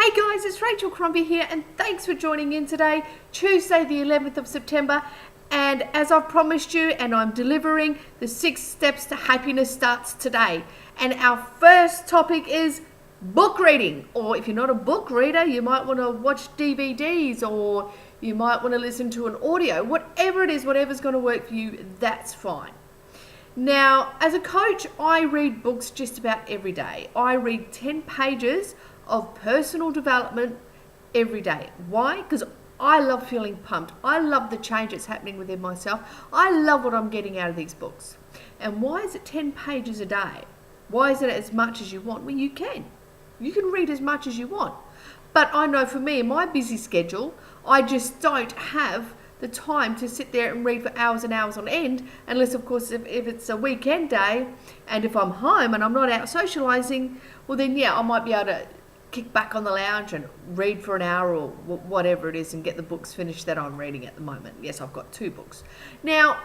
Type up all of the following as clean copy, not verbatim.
Hey guys, it's Rachel Crombie here and thanks for joining in today, Tuesday the 11th of September. And as I've promised you and I'm delivering, the 6 steps to happiness starts today. And our first topic is book reading. Or if you're not a book reader, you might want to watch DVDs or you might want to listen to an audio. Whatever it is, whatever's going to work for you, that's fine. Now, as a coach, I read books just about every day. I read 10 pages of personal development every day. Why? Because I love feeling pumped. I love the change that's happening within myself. I love what I'm getting out of these books. And why is it 10 pages a day? Why isn't it as much as you want? Well, you can. You can read as much as you want. But I know for me, in my busy schedule, I just don't have the time to sit there and read for hours and hours on end, unless of course if it's a weekend day and if I'm home and I'm not out socializing, well then yeah, I might be able to kick back on the lounge and read for an hour or whatever it is and get the books finished that I'm reading at the moment. Yes, I've got 2 books. Now,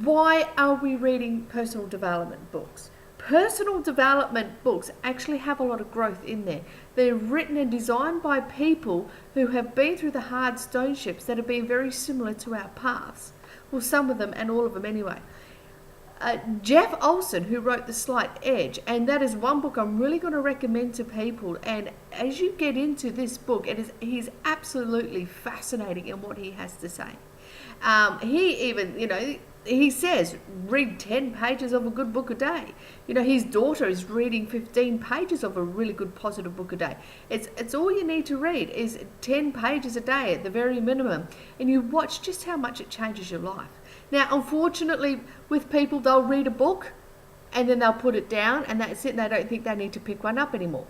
why are we reading personal development books? Personal development books actually have a lot of growth in there. They're written and designed by people who have been through the hard stone ships that have been very similar to our paths. Well, some of them and all of them anyway. Jeff Olson, who wrote The Slight Edge, and that is one book I'm really going to recommend to people. And as you get into this book, he's absolutely fascinating in what he has to say. He even, he says, read 10 pages of a good book a day. His daughter is reading 15 pages of a really good positive book a day. It's all you need to read is 10 pages a day at the very minimum. And you watch just how much it changes your life. Now, unfortunately, with people, they'll read a book and then they'll put it down and that's it. And they don't think they need to pick one up anymore.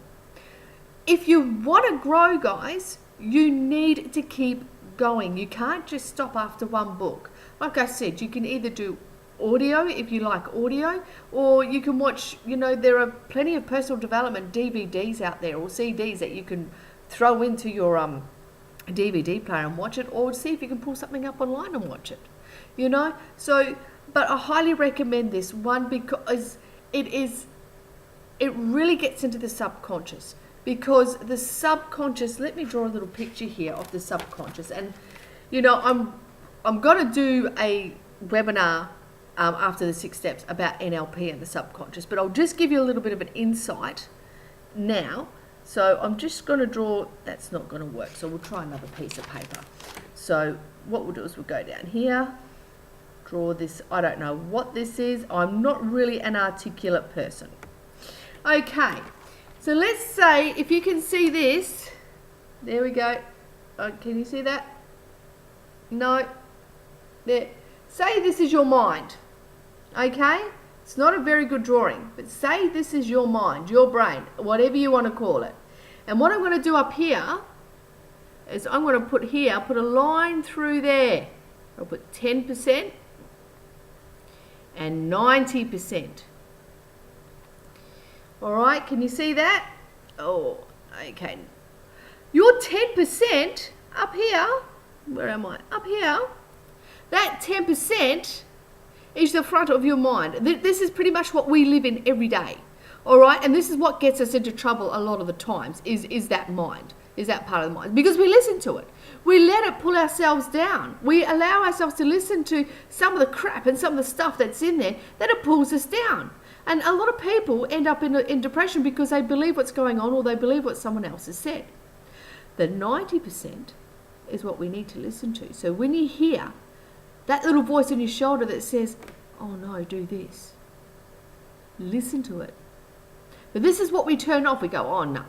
If you want to grow, guys, you need to keep going. You can't just stop after one book. Like I said, you can either do audio if you like audio, or you can watch, there are plenty of personal development DVDs out there or CDs that you can throw into your DVD player and watch it, or see if you can pull something up online and watch it. But I highly recommend this one because it really gets into the subconscious. Because the subconscious, let me draw a little picture here of the subconscious. And, I'm going to do a webinar after the 6 steps about NLP and the subconscious. But I'll just give you a little bit of an insight now. So I'm just going to draw, that's not going to work. So we'll try another piece of paper. So what we'll do is we'll go down here, draw this. I don't know what this is. I'm not really an articulate person. Okay. So let's say, if you can see this, there we go. Can you see that? No. There. Say this is your mind. Okay? It's not a very good drawing, but say this is your mind, your brain, whatever you want to call it. And what I'm going to do up here is I'm going to put a line through there. I'll put 10% and 90%. All right, can you see that? Oh, okay. Your 10% up here, where am I? Up here, that 10% is the front of your mind. This is pretty much what we live in every day. All right, and this is what gets us into trouble a lot of the times, is that mind, is that part of the mind. Because we listen to it. We let it pull ourselves down. We allow ourselves to listen to some of the crap and some of the stuff that's in there that it pulls us down. And a lot of people end up in depression because they believe what's going on or they believe what someone else has said. The 90% is what we need to listen to. So when you hear that little voice on your shoulder that says, oh no, do this, listen to it. But this is what we turn off. We go, oh no.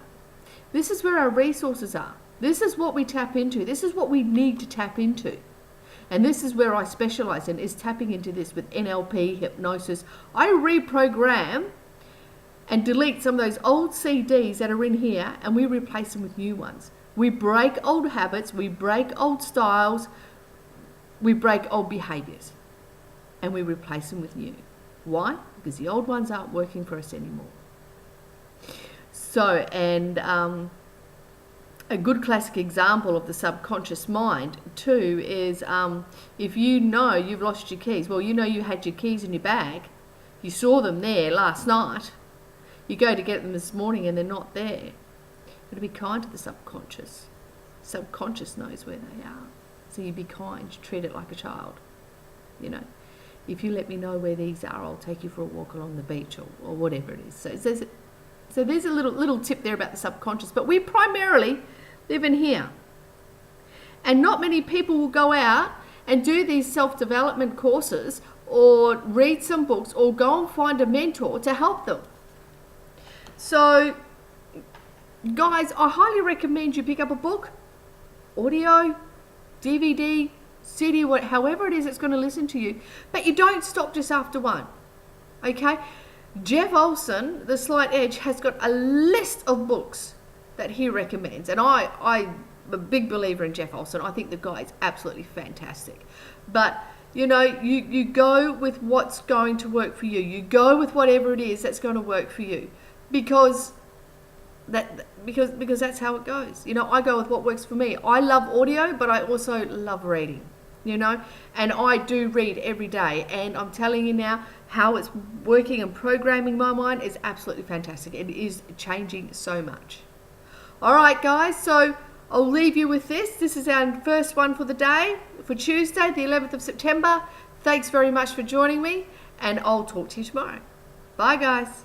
This is where our resources are. This is what we tap into. This is what we need to tap into. And this is where I specialize in, is tapping into this with NLP, hypnosis. I reprogram and delete some of those old CDs that are in here and we replace them with new ones. We break old habits, we break old styles, we break old behaviors and we replace them with new. Why? Because the old ones aren't working for us anymore. So, and a good classic example of the subconscious mind too is if you know you've lost your keys, well, you had your keys in your bag, you saw them there last night, you go to get them this morning and they're not there. But to be kind to the subconscious. Subconscious knows where they are. So you be kind, you treat it like a child. You know, if you let me know where these are, I'll take you for a walk along the beach or whatever it is. So there's a little tip there about the subconscious. But we primarily live in here. And not many people will go out and do these self-development courses or read some books or go and find a mentor to help them. So, guys, I highly recommend you pick up a book, audio, DVD, CD, however it is it's going to listen to you. But you don't stop just after one, okay? Jeff Olson, The Slight Edge, has got a list of books that he recommends. And I'm a big believer in Jeff Olson. I think the guy is absolutely fantastic. But, you know, you go with what's going to work for you. You go with whatever it is that's going to work for you. Because that's how it goes. You know, I go with what works for me. I love audio, but I also love reading, you know, and I do read every day. And I'm telling you now, how it's working and programming my mind is absolutely fantastic. It is changing so much. All right, guys, so I'll leave you with this. This is our first one for the day, for Tuesday, the 11th of September. Thanks very much for joining me, and I'll talk to you tomorrow. Bye, guys.